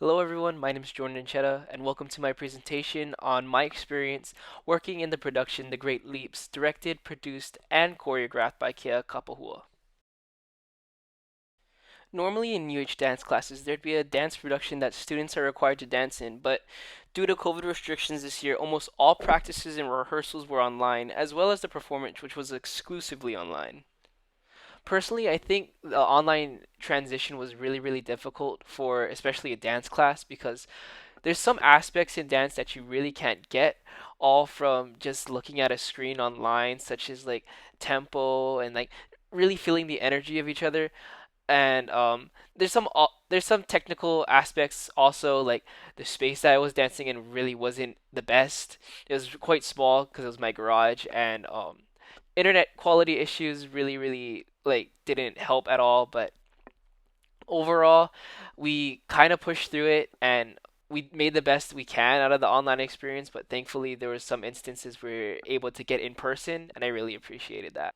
Hello, everyone. My name is Jordan Ancheta, and welcome to my presentation on my experience working in the production The Great Leaps, directed, produced, and choreographed by Kia Kapahua. Normally, in UH dance classes, there'd be a dance production that students are required to dance in, but due to COVID restrictions this year, almost all practices and rehearsals were online, as well as the performance, which was exclusively online. Personally, I think the online transition was really difficult for especially a dance class because there's some aspects in dance that you really can't get all from just looking at a screen online, such as like tempo and like really feeling the energy of each other. And there's some technical aspects also, like the space that I was dancing in really wasn't the best. It was quite small because it was my garage, and internet quality issues really like didn't help at all. But overall, we kind of pushed through it and we made the best we can out of the online experience, but thankfully there was some instances where we were able to get in person and I really appreciated that.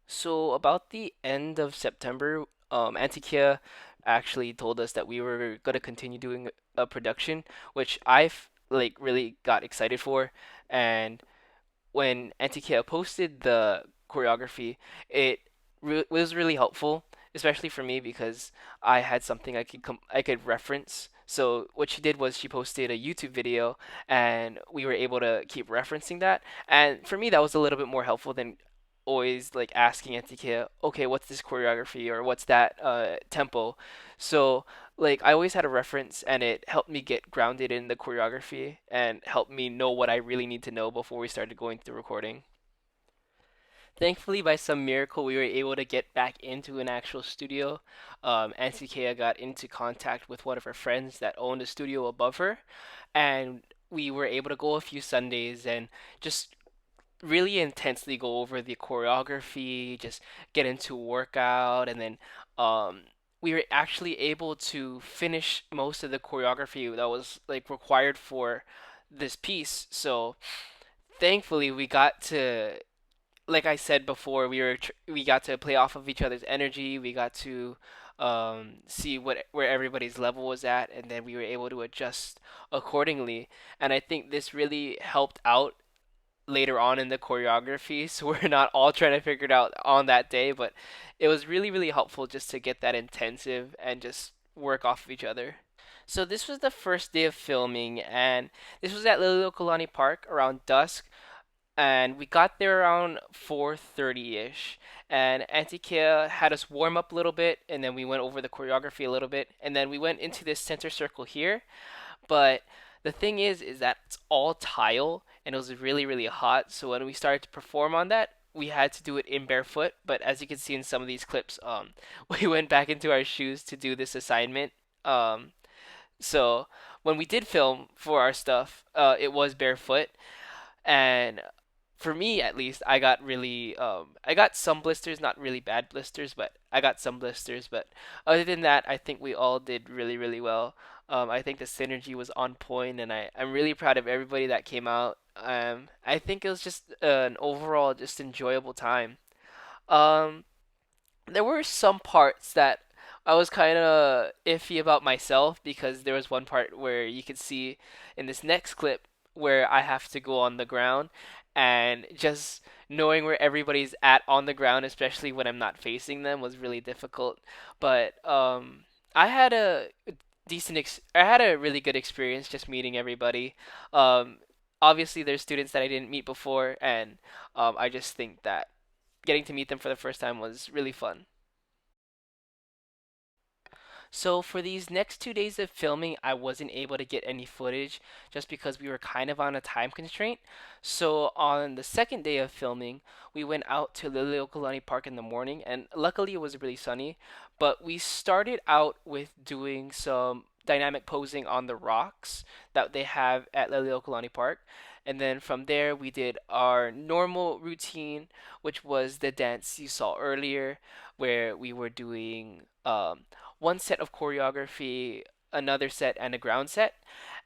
So about the end of September, Antikia actually told us that we were gonna continue doing a production, which I've like really got excited for. And when Antikia posted the choreography, it was really helpful, especially for me because I had something I could reference. So what she did was she posted a YouTube video, and we were able to keep referencing that. And for me, that was a little bit more helpful than always like asking Antikia, okay, what's this choreography or what's that tempo? So like I always had a reference and it helped me get grounded in the choreography and helped me know what I really need to know before we started going through recording. Thankfully, by some miracle, we were able to get back into an actual studio. Antikea got into contact with one of her friends that owned a studio above her, and we were able to go a few Sundays and just really intensely go over the choreography, just get into workout, and then um, we were actually able to finish most of the choreography that was like required for this piece. So thankfully, we got to, like I said before, we got to play off of each other's energy. We got to see what where everybody's level was at, and then we were able to adjust accordingly. And I think this really helped out later on in the choreography, so we're not all trying to figure it out on that day, but it was really helpful just to get that intensive and just work off of each other. So this was the first day of filming, and this was at Liliuokalani Park around dusk, and we got there around 4:30 ish. And Antikia had us warm up a little bit, and then we went over the choreography a little bit, and then we went into this center circle here. But the thing is that it's all tile and it was really hot. So when we started to perform on that, we had to do it in barefoot. But as you can see in some of these clips, we went back into our shoes to do this assignment. So when we did film for our stuff, it was barefoot, and for me at least, I got some blisters, not really bad blisters, but I got some blisters. But other than that, I think we all did really well. I think the synergy was on point, and I'm really proud of everybody that came out. I think it was just an overall just enjoyable time. Um, there were some parts that I was kind of iffy about myself because there was one part where you could see in this next clip where I have to go on the ground, and just knowing where everybody's at on the ground, especially when I'm not facing them, was really difficult. But I had a I had a really good experience just meeting everybody. Um, Obviously, there's students that I didn't meet before, and I just think that getting to meet them for the first time was really fun. So for these next 2 days of filming, I wasn't able to get any footage just because we were kind of on a time constraint. So on the second day of filming, we went out to Liliuokalani Park in the morning, and luckily it was really sunny. But we started out with doing some dynamic posing on the rocks that they have at Liliuokalani Park. And then from there, we did our normal routine, which was the dance you saw earlier, where we were doing one set of choreography, another set, and a ground set.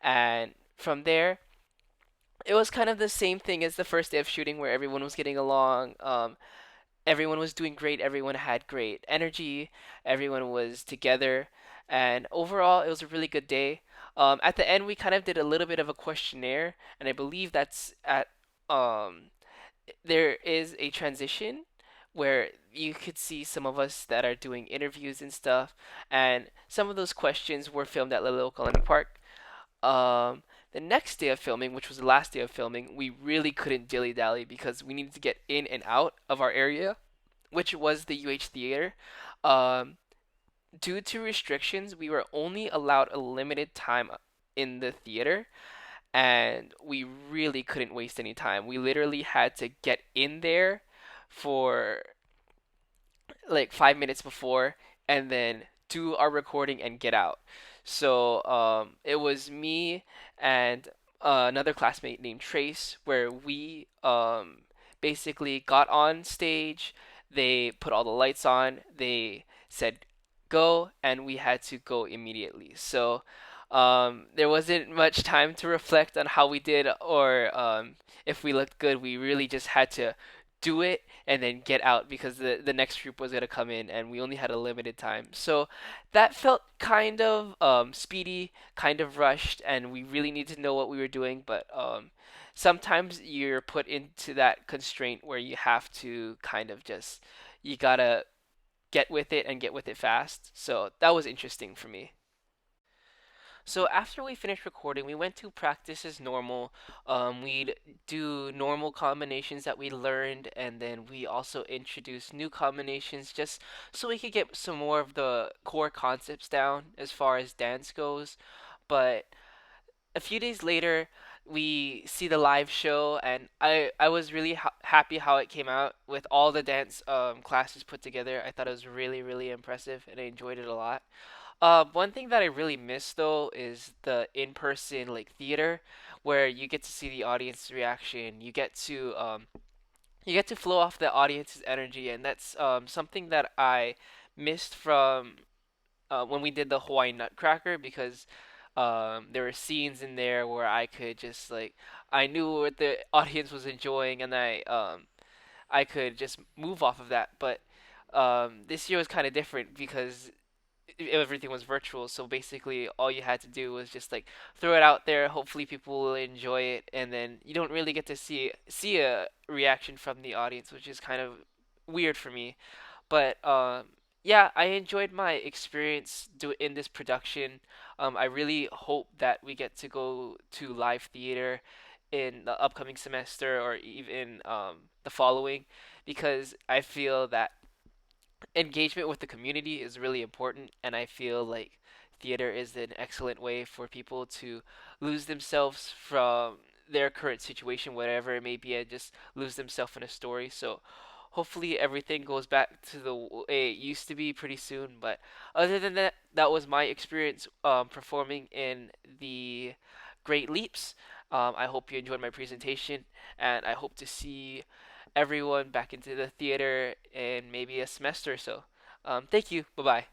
And from there, it was kind of the same thing as the first day of shooting, where everyone was getting along. Everyone was doing great. Everyone had great energy. Everyone was together. And overall, it was a really good day. At the end, we kind of did a little bit of a questionnaire, and I believe that's at um, there is a transition where you could see some of us that are doing interviews and stuff, and some of those questions were filmed at the local park. Um, the next day of filming, which was the last day of filming, we really couldn't dilly dally because we needed to get in and out of our area, which was the UH Theater. Um, Due to restrictions, we were only allowed a limited time in the theater, and we really couldn't waste any time. We literally had to get in there for like 5 minutes before and then do our recording and get out. So it was me and another classmate named Trace, where we basically got on stage. They put all the lights on. They said go, and we had to go immediately. So there wasn't much time to reflect on how we did or if we looked good. We really just had to do it and then get out because the next group was going to come in and we only had a limited time. So that felt kind of speedy, kind of rushed, and we really need to know what we were doing. But sometimes you're put into that constraint where you have to kind of just, you gotta get with it and get with it fast. So that was interesting for me. So after we finished recording, we went to practice as normal. We'd do normal combinations that we learned, and then we also introduced new combinations just so we could get some more of the core concepts down as far as dance goes. But a few days later, we see the live show, and I was really happy how it came out with all the dance classes put together. I thought it was really, really impressive, and I enjoyed it a lot. One thing that I really miss though is the in-person like theater, where you get to see the audience reaction. You get to flow off the audience's energy, and that's something that I missed from when we did the Hawaiian Nutcracker because there were scenes in there where I could just like I knew what the audience was enjoying, and I could just move off of that. But this year was kind of different because everything was virtual, so basically all you had to do was just like throw it out there. Hopefully people will enjoy it, and then you don't really get to see a reaction from the audience, which is kind of weird for me. But yeah, I enjoyed my experience in this production. I really hope that we get to go to live theater in the upcoming semester or even the following, because I feel that engagement with the community is really important, and I feel like theater is an excellent way for people to lose themselves from their current situation, whatever it may be, and just lose themselves in a story. So hopefully everything goes back to the way it used to be pretty soon. But other than that, that was my experience performing in the Great Leaps. I hope you enjoyed my presentation, and I hope to see everyone back into the theater in maybe a semester or so. Thank you. Bye bye.